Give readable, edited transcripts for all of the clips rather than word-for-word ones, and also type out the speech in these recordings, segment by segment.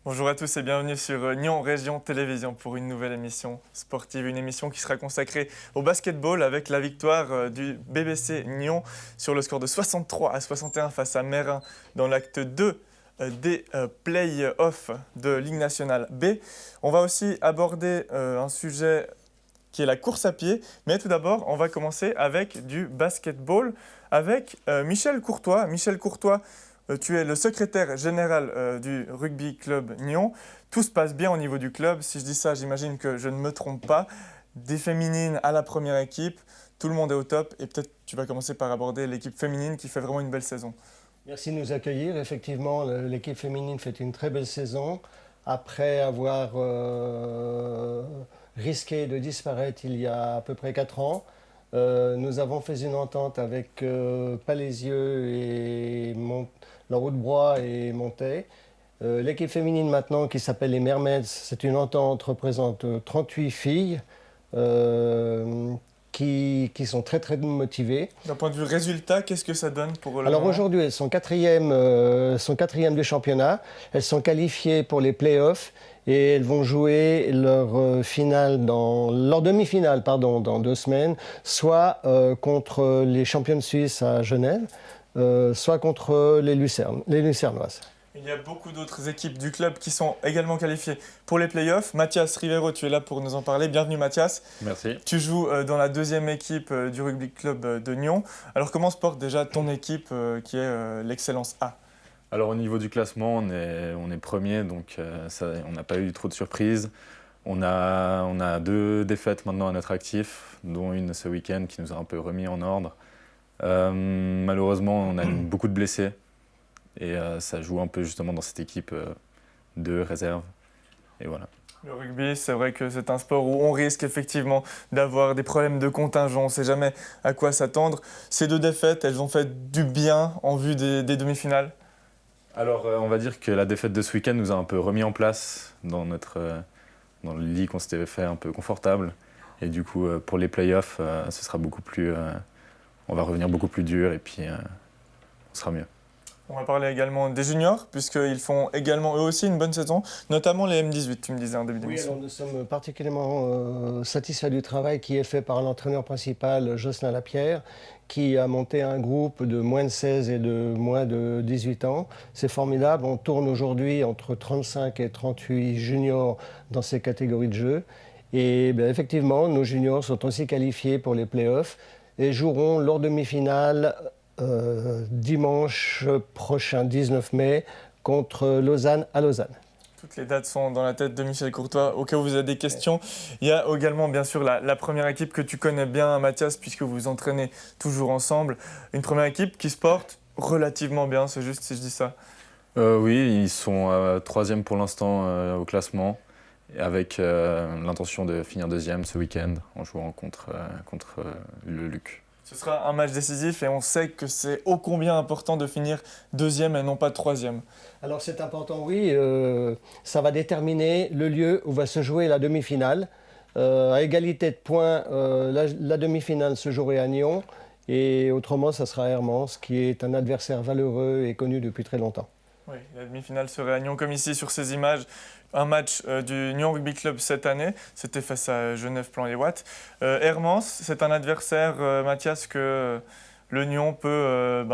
Bonjour à tous et bienvenue sur Nyon Région Télévision pour une nouvelle émission sportive, une émission qui sera consacrée au basketball avec la victoire du BBC Nyon sur le score de 63-61 face à Meyrin dans l'acte 2 des play-offs de Ligue nationale B. On va aussi aborder un sujet qui est la course à pied, mais tout d'abord, on va commencer avec du basketball avec Michel Courtois. Michel Courtois, tu es le secrétaire général du Rugby Club Nyon. Tout se passe bien au niveau du club. Si je dis ça, j'imagine que je ne me trompe pas. Des féminines à la première équipe, tout le monde est au top. Et peut-être tu vas commencer par aborder l'équipe féminine qui fait vraiment une belle saison. Merci de nous accueillir. Effectivement, l'équipe féminine fait une très belle saison. Après avoir risqué de disparaître il y a à peu près 4 ans, nous avons fait une entente avec Palaisieux et la Route-Broye et Montet. L'équipe féminine maintenant qui s'appelle les Mermaids, c'est une entente, représente 38 filles qui sont très très motivées. D'un point de vue résultat, qu'est-ce que ça donne pour le Alors moment? aujourd'hui, elles sont quatrième du championnat. Elles sont qualifiées pour les play-offs et elles vont jouer leur demi-finale dans 2 semaines, soit contre les championnes suisses à Genève, soit contre les Lucernoises. Il y a beaucoup d'autres équipes du club qui sont également qualifiées pour les playoffs. Mathias Rivero, tu es là pour nous en parler. Bienvenue Mathias. Merci. Tu joues dans la deuxième équipe du rugby club de Nyon. Alors comment se porte déjà ton équipe qui est l'Excellence A? Alors au niveau du classement, on est premier, donc on n'a pas eu trop de surprises. On a 2 défaites maintenant à notre actif, dont une ce week-end qui nous a un peu remis en ordre. Malheureusement, on a beaucoup de blessés et ça joue un peu justement dans cette équipe de réserve. Et voilà. Le rugby, c'est vrai que c'est un sport où on risque effectivement d'avoir des problèmes de contingent. On ne sait jamais à quoi s'attendre. Ces 2 défaites, elles ont fait du bien en vue des demi-finales? Alors on va dire que la défaite de ce week-end nous a un peu remis en place dans le lit qu'on s'était fait un peu confortable. Et du coup, pour les playoffs, ce sera beaucoup plus... on va revenir beaucoup plus dur et puis on sera mieux. On va parler également des juniors, puisqu'ils font également eux aussi une bonne saison, notamment les M18, tu me disais en début Oui, d'émission. alors nous sommes particulièrement satisfaits du travail qui est fait par l'entraîneur principal, Jocelyn Lapierre, qui a monté un groupe de moins de 16 et de moins de 18 ans. C'est formidable, on tourne aujourd'hui entre 35 et 38 juniors dans ces catégories de jeu. Et bien, effectivement, nos juniors sont aussi qualifiés pour les playoffs et joueront leur demi-finale dimanche prochain, 19 mai, contre Lausanne à Lausanne. Toutes les dates sont dans la tête de Michel Courtois. Au cas où vous avez des questions, il y a également bien sûr la première équipe que tu connais bien, Mathias, puisque vous vous entraînez toujours ensemble. Une première équipe qui se porte relativement bien, c'est juste si je dis ça. Oui, ils sont 3e pour l'instant au classement, avec l'intention de finir 2e ce week-end en jouant contre le Luc. Ce sera un match décisif et on sait que c'est ô combien important de finir 2e et non pas 3e. Alors c'est important, oui. Ça va déterminer le lieu où va se jouer la demi-finale. À égalité de points, la demi-finale se jouerait à Nyon et autrement, ça sera Hermance, qui est un adversaire valeureux et connu depuis très longtemps. Oui, la demi-finale serait à Nyon, comme ici sur ces images. Un match du Nyon Rugby Club cette année, c'était face à Genève-Plan-les-Ouates. Hermance, c'est un adversaire, Mathias, que le Nyon peut,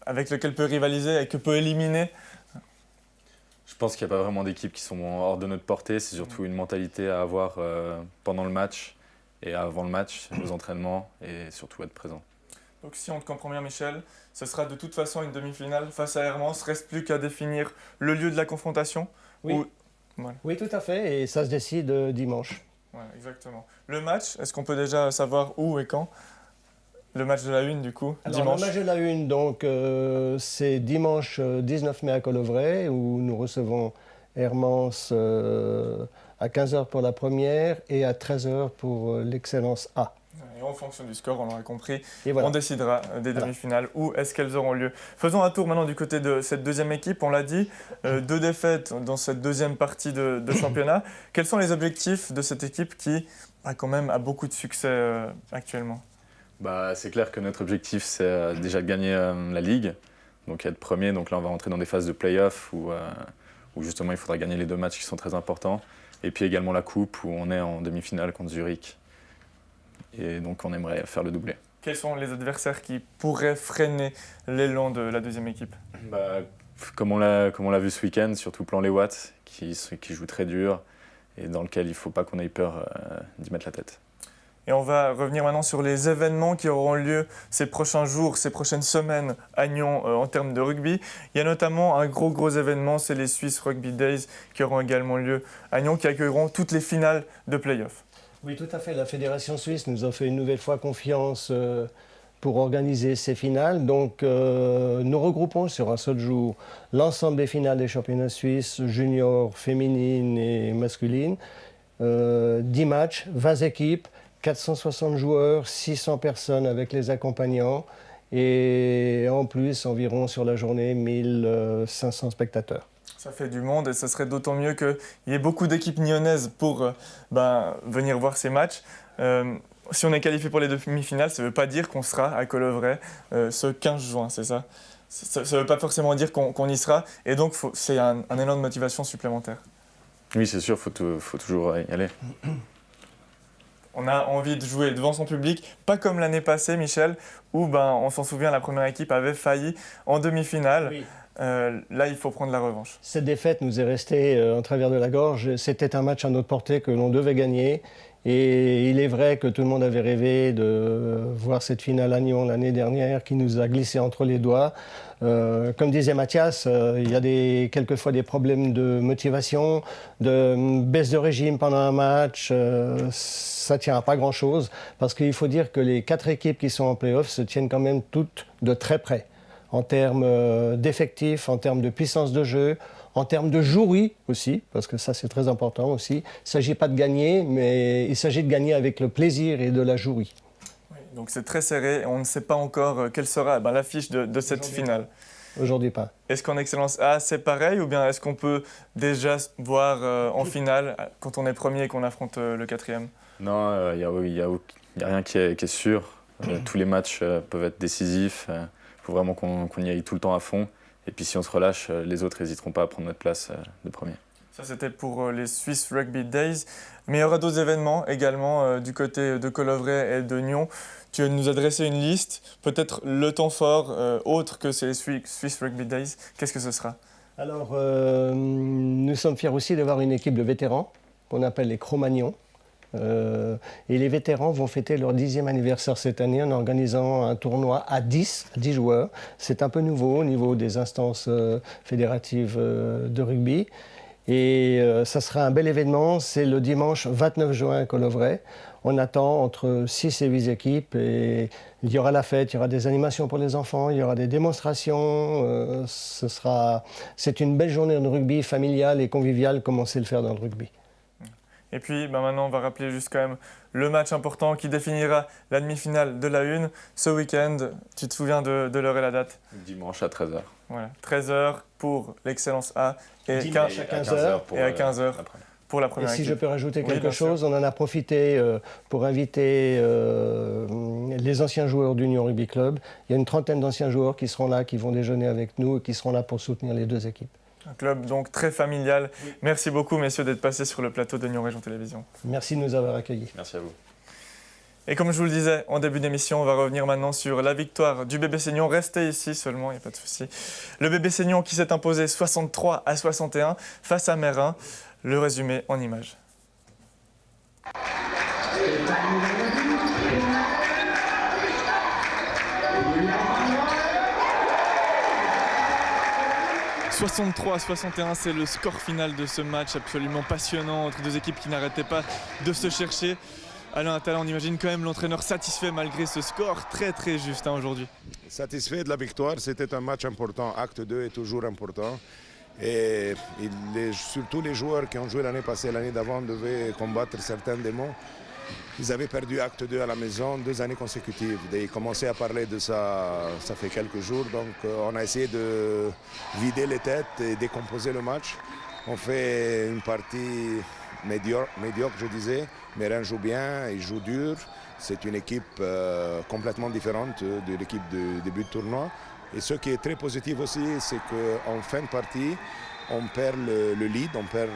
avec lequel peut rivaliser et que peut éliminer. Je pense qu'il n'y a pas vraiment d'équipes qui sont hors de notre portée, c'est surtout une mentalité à avoir pendant le match et avant le match, aux entraînements et surtout être présent. Donc si on te comprend bien Michel, ce sera de toute façon une demi-finale face à Hermance. Reste plus qu'à définir le lieu de la confrontation. Oui. Voilà. Oui, tout à fait, et ça se décide dimanche. Voilà, exactement. Le match, est-ce qu'on peut déjà savoir où et quand? Le match de la une du coup, Alors, dimanche. le match de la une, donc, c'est dimanche 19 mai à Colovray, où nous recevons Hermance à 15h pour la première et à 13h pour l'Excellence A. Et en fonction du score, on l'aura compris, Et voilà. on décidera des demi-finales où est-ce qu'elles auront lieu. Faisons un tour maintenant du côté de cette deuxième équipe. On l'a dit, 2 défaites dans cette deuxième partie de championnat. Quels sont les objectifs de cette équipe qui quand même a beaucoup de succès actuellement? C'est clair que notre objectif, c'est déjà de gagner la Ligue, donc être premier. Donc là, on va rentrer dans des phases de play-off où où justement il faudra gagner les 2 matchs qui sont très importants. Et puis également la coupe où on est en demi-finale contre Zurich. Et donc on aimerait faire le doublé. Quels sont les adversaires qui pourraient freiner l'élan de la deuxième équipe? Comme on l'a vu ce week-end, surtout Plan Les Watts, qui joue très dur et dans lequel il ne faut pas qu'on ait peur d'y mettre la tête. Et on va revenir maintenant sur les événements qui auront lieu ces prochains jours, ces prochaines semaines à Nyon en termes de rugby. Il y a notamment un gros événement, c'est les Swiss Rugby Days qui auront également lieu à Nyon, qui accueilleront toutes les finales de play-off. Oui, tout à fait. La Fédération suisse nous a fait une nouvelle fois confiance pour organiser ces finales. Donc, nous regroupons sur un seul jour l'ensemble des finales des championnats suisses, juniors, féminines et masculines. 10 matchs, 20 équipes, 460 joueurs, 600 personnes avec les accompagnants et en plus environ sur la journée 1500 spectateurs. Ça fait du monde et ça serait d'autant mieux qu'il y ait beaucoup d'équipes nyonnaises pour venir voir ces matchs. Si on est qualifié pour les demi-finales, ça ne veut pas dire qu'on sera à Colovray ce 15 juin, c'est ça? Ça ne veut pas forcément dire qu'on y sera et donc c'est un élan de motivation supplémentaire. Oui, c'est sûr, faut toujours y aller. On a envie de jouer devant son public, pas comme l'année passée, Michel, où on s'en souvient, la première équipe avait failli en demi-finale. Oui. Là, il faut prendre la revanche. Cette défaite nous est restée en travers de la gorge. C'était un match à notre portée que l'on devait gagner. Et il est vrai que tout le monde avait rêvé de voir cette finale à Nyon l'année dernière qui nous a glissé entre les doigts. Comme disait Mathias, il y a quelquefois des problèmes de motivation, de baisse de régime pendant un match. Ça ne tient à pas grand-chose parce qu'il faut dire que les 4 équipes qui sont en play-off se tiennent quand même toutes de très près en termes d'effectifs, en termes de puissance de jeu, en termes de jouerie aussi, parce que ça c'est très important aussi. Il ne s'agit pas de gagner, mais il s'agit de gagner avec le plaisir et de la jouerie. Oui, donc c'est très serré, on ne sait pas encore quelle sera l'affiche de cette finale. Aujourd'hui pas. Est-ce qu'en Excellence A c'est pareil ou bien est-ce qu'on peut déjà voir en finale quand on est premier et qu'on affronte le 4e? Non, il n'y a rien qui est sûr. Tous les matchs peuvent être décisifs. Il faut vraiment qu'on y aille tout le temps à fond. Et puis si on se relâche, les autres n'hésiteront pas à prendre notre place de premier. Ça, c'était pour les Swiss Rugby Days. Mais il y aura d'autres événements également du côté de Colovray et de Nyon. Tu vas nous adresser une liste, peut-être le temps fort autre que ces Swiss Rugby Days. Qu'est-ce que ce sera? Alors, nous sommes fiers aussi d'avoir une équipe de vétérans qu'on appelle les Cro-Magnons. Et les vétérans vont fêter leur 10e anniversaire cette année en organisant un tournoi à 10 joueurs. C'est un peu nouveau au niveau des instances fédératives de rugby. Et ça sera un bel événement, c'est le dimanche 29 juin à Colovray. On attend entre 6 et 8 équipes et il y aura la fête, il y aura des animations pour les enfants, il y aura des démonstrations. C'est une belle journée de rugby familiale et conviviale comme on sait le faire dans le rugby. Et puis maintenant, on va rappeler juste quand même le match important qui définira la demi-finale de la Une ce week-end. Tu te souviens de l'heure et la date? Dimanche à 13h. Voilà, 13h pour l'Excellence A et Dimanche à 15h et à 15h pour la première équipe. Et si je peux rajouter quelque chose, on en a profité pour inviter les anciens joueurs d'Union Rugby Club. Il y a une trentaine d'anciens joueurs qui seront là, qui vont déjeuner avec nous et qui seront là pour soutenir les 2 équipes. Un club donc très familial. Oui. Merci beaucoup messieurs d'être passés sur le plateau de Nyon Région Télévision. Merci de nous avoir accueillis. Merci à vous. Et comme je vous le disais en début d'émission, on va revenir maintenant sur la victoire du BBC Nyon. Restez ici seulement, il n'y a pas de souci. Le BBC Nyon qui s'est imposé 63-61 face à Meyrin. Le résumé en images. « 63-61, c'est le score final de ce match absolument passionnant entre 2 équipes qui n'arrêtaient pas de se chercher. Alain Attal, on imagine quand même l'entraîneur satisfait malgré ce score très juste aujourd'hui. Satisfait de la victoire, c'était un match important. Acte 2 est toujours important. Et surtout les joueurs qui ont joué l'année passée et l'année d'avant devaient combattre certains démons. Ils avaient perdu acte 2 à la maison 2 années consécutives. Ils commençaient à parler de ça fait quelques jours. Donc on a essayé de vider les têtes et décomposer le match. On fait une partie médiocre, je disais. Mérin joue bien, il joue dur. C'est une équipe complètement différente de l'équipe de début de tournoi. Et ce qui est très positif aussi, c'est qu'en fin de partie, on perd le lead, on perd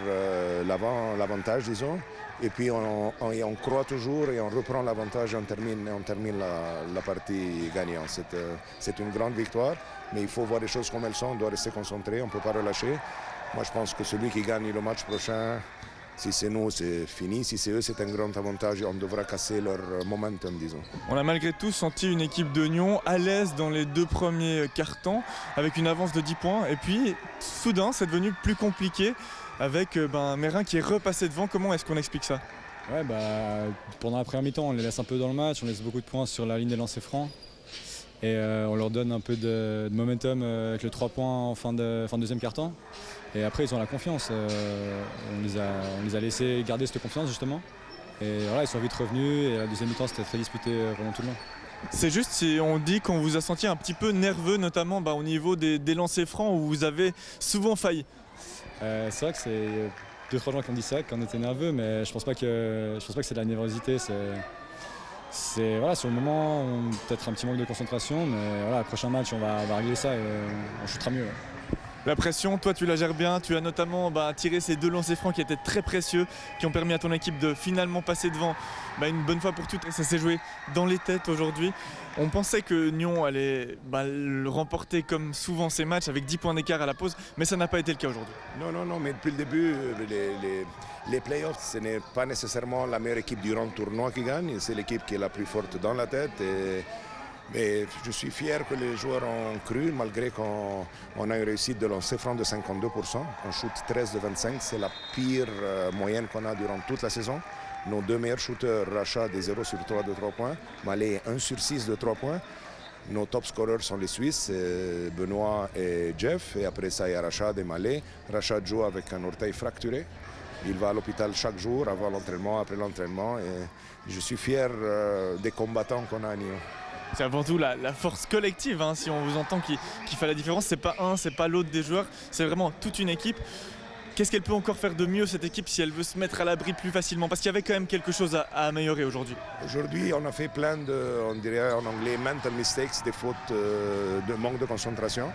l'avantage, disons. Et puis on croit toujours et on reprend l'avantage et on termine la partie gagnante. C'est une grande victoire, mais il faut voir les choses comme elles sont, on doit rester concentré, on ne peut pas relâcher. Moi je pense que celui qui gagne le match prochain, si c'est nous, c'est fini. Si c'est eux, c'est un grand avantage et on devra casser leur momentum, disons. On a malgré tout senti une équipe de Nyon à l'aise dans les 2 premiers quart-temps, avec une avance de 10 points. Et puis, soudain, c'est devenu plus compliqué avec Mérin qui est repassé devant. Comment est-ce qu'on explique ça? Ouais, pendant la première mi-temps, on les laisse un peu dans le match, on laisse beaucoup de points sur la ligne des lancers francs. Et on leur donne un peu de momentum avec le 3 points en fin de deuxième quart-temps. Et après, ils ont la confiance. On les a laissés garder cette confiance, justement. Et voilà, ils sont vite revenus. Et la deuxième mi-temps, c'était très disputé pendant tout le long. C'est juste si on dit qu'on vous a senti un petit peu nerveux, notamment au niveau des lancers francs où vous avez souvent failli. C'est vrai que c'est 2-3 gens qui ont dit ça, qu'on était nerveux, mais je pense pas que c'est de la nervosité. Voilà, sur le moment, peut-être un petit manque de concentration, mais voilà, le prochain match, on va régler ça et on shootera mieux. La pression, toi tu la gères bien, tu as notamment tiré ces 2 lancers francs qui étaient très précieux, qui ont permis à ton équipe de finalement passer devant une bonne fois pour toutes. Et ça s'est joué dans les têtes aujourd'hui. On pensait que Nyon allait le remporter comme souvent ces matchs avec 10 points d'écart à la pause, mais ça n'a pas été le cas aujourd'hui. Non, mais depuis le début, les playoffs, ce n'est pas nécessairement la meilleure équipe durant le tournoi qui gagne, c'est l'équipe qui est la plus forte dans la tête. Mais je suis fier que les joueurs ont cru, malgré qu'on a une réussite de lancer franc de 52%. On shoot 13 de 25, c'est la pire moyenne qu'on a durant toute la saison. Nos 2 meilleurs shooters, Racha des 0 sur 3 de 3 points, Malé 1 sur 6 de 3 points. Nos top scorers sont les Suisses, Benoît et Jeff. Et après ça, il y a Rachad et Malé. Rachad joue avec un orteil fracturé. Il va à l'hôpital chaque jour, avant l'entraînement, après l'entraînement. Et je suis fier des combattants qu'on a à Nyon. C'est avant tout la force collective, si on vous entend qui fait la différence. C'est pas un, c'est pas l'autre des joueurs, c'est vraiment toute une équipe. Qu'est-ce qu'elle peut encore faire de mieux, cette équipe, si elle veut se mettre à l'abri plus facilement? Parce qu'il y avait quand même quelque chose à améliorer aujourd'hui. Aujourd'hui, on a fait plein de, on dirait en anglais, mental mistakes, des fautes de manque de concentration.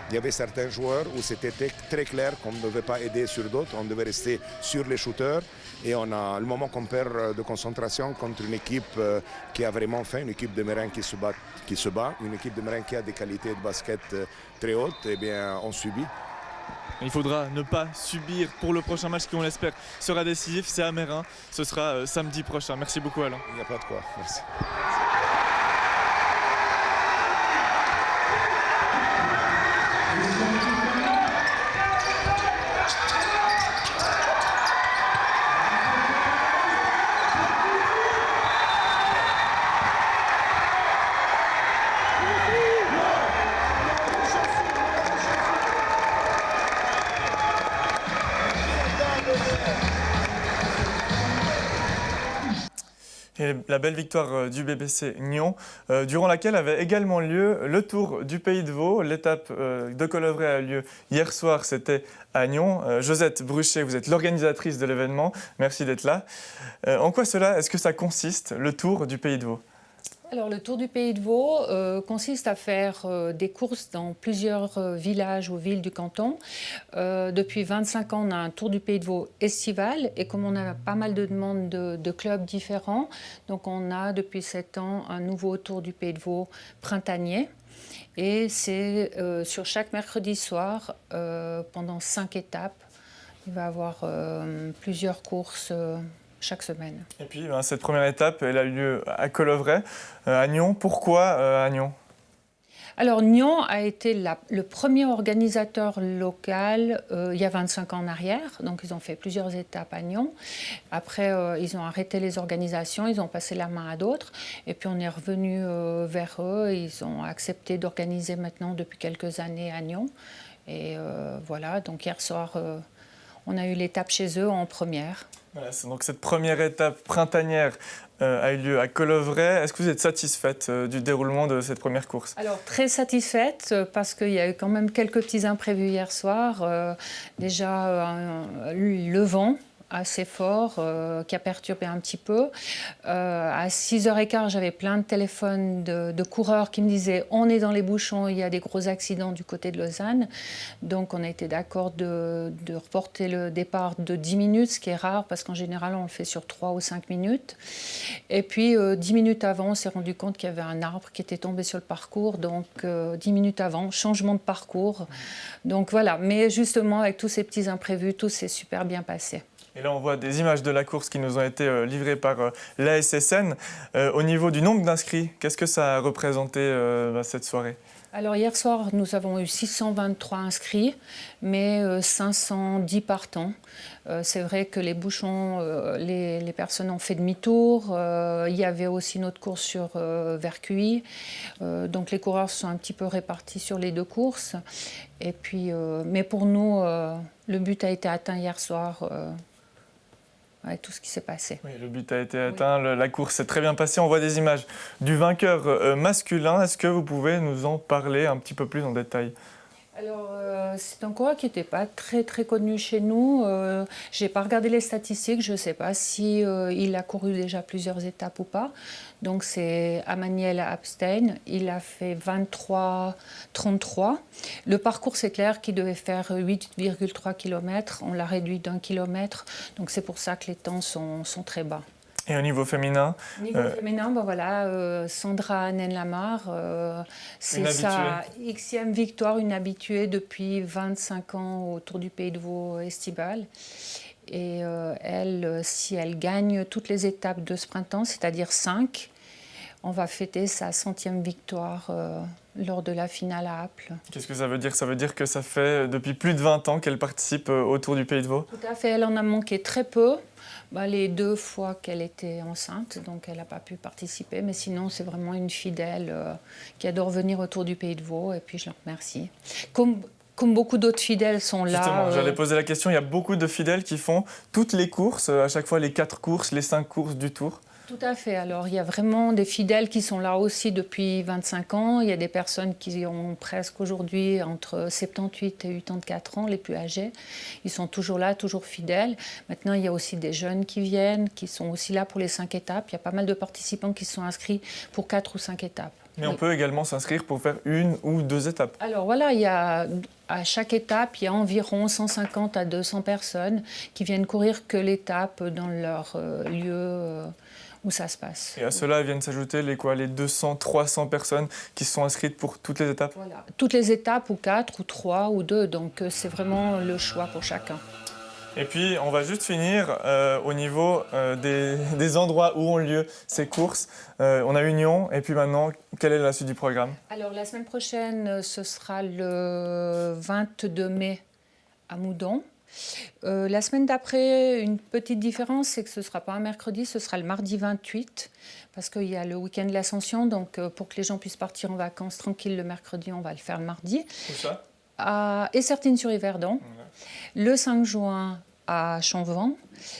Il y avait certains joueurs où c'était très clair qu'on ne devait pas aider sur d'autres, on devait rester sur les shooters. Et on a le moment qu'on perd de concentration contre une équipe qui a vraiment faim, une équipe de Mérin qui se bat, une équipe de Mérin qui a des qualités de basket très hautes, eh bien on subit. Il faudra ne pas subir pour le prochain match qui, on l'espère, sera décisif. C'est à Mérin, ce sera samedi prochain. Merci beaucoup Alain. Il n'y a pas de quoi, merci. Et la belle victoire du BBC Nyon, durant laquelle avait également lieu le Tour du Pays de Vaud. L'étape de Colovray a eu lieu hier soir, c'était à Nyon. Josette Bruchet, vous êtes l'organisatrice de l'événement, merci d'être là. En quoi cela, est-ce que ça consiste, le Tour du Pays de Vaud ? Alors, le Tour du Pays de Vaud consiste à faire des courses dans plusieurs villages ou villes du canton. Depuis 25 ans, on a un Tour du Pays de Vaud estival. Et comme on a pas mal de demandes de clubs différents, donc on a depuis 7 ans un nouveau Tour du Pays de Vaud printanier. Et c'est sur chaque mercredi soir, pendant 5 étapes, il va y avoir plusieurs courses chaque semaine. Et puis, cette première étape, elle a eu lieu à Colovray, à Nyon. Pourquoi à Nyon ? Alors, Nyon a été le premier organisateur local il y a 25 ans en arrière. Donc, ils ont fait plusieurs étapes à Nyon. Après, ils ont arrêté les organisations, ils ont passé la main à d'autres. Et puis, on est revenu vers eux. Ils ont accepté d'organiser maintenant depuis quelques années à Nyon. Et voilà, donc hier soir, on a eu l'étape chez eux en première. Voilà, donc cette première étape printanière a eu lieu à Colovray. Est-ce que vous êtes satisfaite du déroulement de cette première course ? Alors, très satisfaite parce qu'il y a eu quand même quelques petits imprévus hier soir. Déjà, le vent assez fort qui a perturbé un petit peu. À 6h15, j'avais plein de téléphones de coureurs qui me disaient on est dans les bouchons, il y a des gros accidents du côté de Lausanne. Donc on a été d'accord de reporter le départ de 10 minutes, ce qui est rare parce qu'en général on le fait sur 3 ou 5 minutes. Et puis 10 minutes avant, on s'est rendu compte qu'il y avait un arbre qui était tombé sur le parcours. Donc 10 minutes avant, changement de parcours. Donc voilà, mais justement avec tous ces petits imprévus, tout s'est super bien passé. Et là, on voit des images de la course qui nous ont été livrées par l'ASSN. Au niveau du nombre d'inscrits, qu'est-ce que ça a représenté cette soirée ? Alors hier soir, nous avons eu 623 inscrits, mais 510 partants. C'est vrai que les bouchons, les personnes ont fait demi-tour. Il y avait aussi notre course sur Vercuy. Donc les coureurs sont un petit peu répartis sur les deux courses. Et puis, mais pour nous, le but a été atteint hier soir. Avec tout ce qui s'est passé. Oui, le but a été atteint, la course s'est très bien passée. On voit des images du vainqueur masculin. Est-ce que vous pouvez nous en parler un petit peu plus en détail ? Alors, c'est un coureur qui n'était pas très connu chez nous. Je n'ai pas regardé les statistiques, je ne sais pas si il a couru déjà plusieurs étapes ou pas. Donc c'est Amaniel Abstein, il a fait 23,33. Le parcours, c'est clair qu'il devait faire 8,3 km, on l'a réduit d'1 km, donc c'est pour ça que les temps sont très bas. Et au niveau féminin Féminin, ben voilà, Sandra Nenlamar, c'est sa Xème victoire, une habituée depuis 25 ans au Tour du Pays de Vaud estival. Et elle, si elle gagne toutes les étapes de ce printemps, c'est-à-dire 5, on va fêter sa 100e victoire lors de la finale à Apple. Qu'est-ce que ça veut dire ? Ça veut dire que ça fait depuis plus de 20 ans qu'elle participe au Tour du Pays de Vaud ? Tout à fait, elle en a manqué très peu. Les 2 fois qu'elle était enceinte, donc elle n'a pas pu participer. Mais sinon, c'est vraiment une fidèle qui adore venir au Tour du Pays de Vaud. Et puis, je la remercie. Comme beaucoup d'autres fidèles sont là. Justement, j'allais poser la question. Il y a beaucoup de fidèles qui font toutes les courses, à chaque fois les 4 courses, les 5 courses du Tour. Tout à fait. Alors, il y a vraiment des fidèles qui sont là aussi depuis 25 ans. Il y a des personnes qui ont presque aujourd'hui entre 78 et 84 ans, les plus âgés. Ils sont toujours là, toujours fidèles. Maintenant, il y a aussi des jeunes qui viennent, qui sont aussi là pour les 5 étapes. Il y a pas mal de participants qui sont inscrits pour 4 ou 5 étapes. Mais on peut également s'inscrire pour faire 1 ou 2 étapes. Alors voilà, il y a, à chaque étape, il y a environ 150 à 200 personnes qui viennent courir que l'étape dans leur lieu où ça se passe. Et à cela viennent s'ajouter les 200, 300 personnes qui se sont inscrites pour toutes les étapes. Voilà, toutes les étapes, ou 4, ou 3, ou 2, donc c'est vraiment le choix pour chacun. Et puis, on va juste finir au niveau des endroits où ont lieu ces courses. On a Union, et puis maintenant, quelle est la suite du programme ? Alors, la semaine prochaine, ce sera le 22 mai à Moudon. La semaine d'après, une petite différence, c'est que ce ne sera pas un mercredi, ce sera le mardi 28, parce qu'il y a le week-end de l'Ascension, donc pour que les gens puissent partir en vacances tranquilles le mercredi, on va le faire le mardi. Où ça ? À Essertines-sur-Yverdon, le 5 juin à Champvent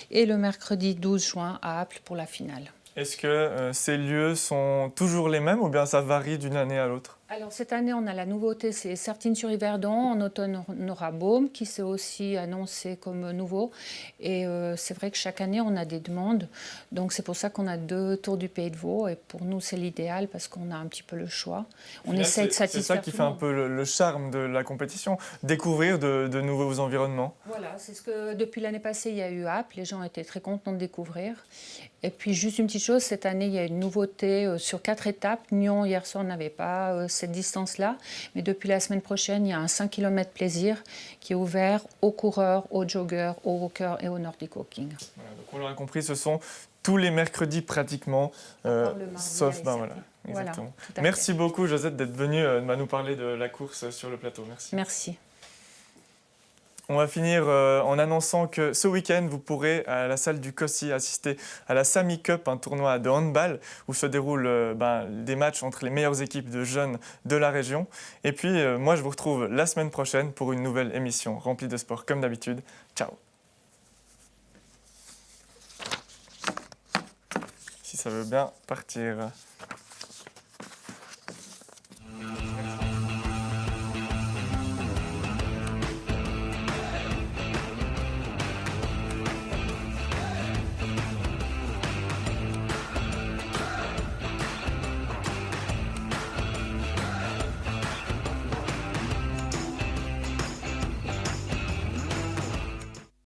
et le mercredi 12 juin à Apple pour la finale. Est-ce que ces lieux sont toujours les mêmes ou bien ça varie d'une année à l'autre ? Alors cette année, on a la nouveauté, c'est Essertines-sur-Yverdon. En automne, on aura Beaume qui s'est aussi annoncé comme nouveau. Et c'est vrai que chaque année, on a des demandes. Donc c'est pour ça qu'on a 2 tours du Pays de Vaud. Et pour nous, c'est l'idéal parce qu'on a un petit peu le choix. On essaie de satisfaire. C'est ça qui fait un peu le charme de la compétition, découvrir de nouveaux environnements. Voilà, c'est ce que depuis l'année passée, il y a eu Apple. Les gens étaient très contents de découvrir. Et puis juste une petite chose, cette année, il y a une nouveauté sur 4 étapes. Nyon, hier soir, n'avait pas cette distance-là. Mais depuis la semaine prochaine, il y a un 5 km plaisir qui est ouvert aux coureurs, aux joggeurs, aux walkers et aux Nordic walking. Voilà, donc on l'aura compris, ce sont tous les mercredis pratiquement, sauf... voilà, exactement. Voilà, merci beaucoup Josette d'être venue nous parler de la course sur le plateau. Merci. Merci. On va finir en annonçant que ce week-end, vous pourrez à la salle du COSI assister à la Sami Cup, un tournoi de handball où se déroulent des matchs entre les meilleures équipes de jeunes de la région. Et puis, moi, je vous retrouve la semaine prochaine pour une nouvelle émission remplie de sport comme d'habitude. Ciao. Si ça veut bien partir.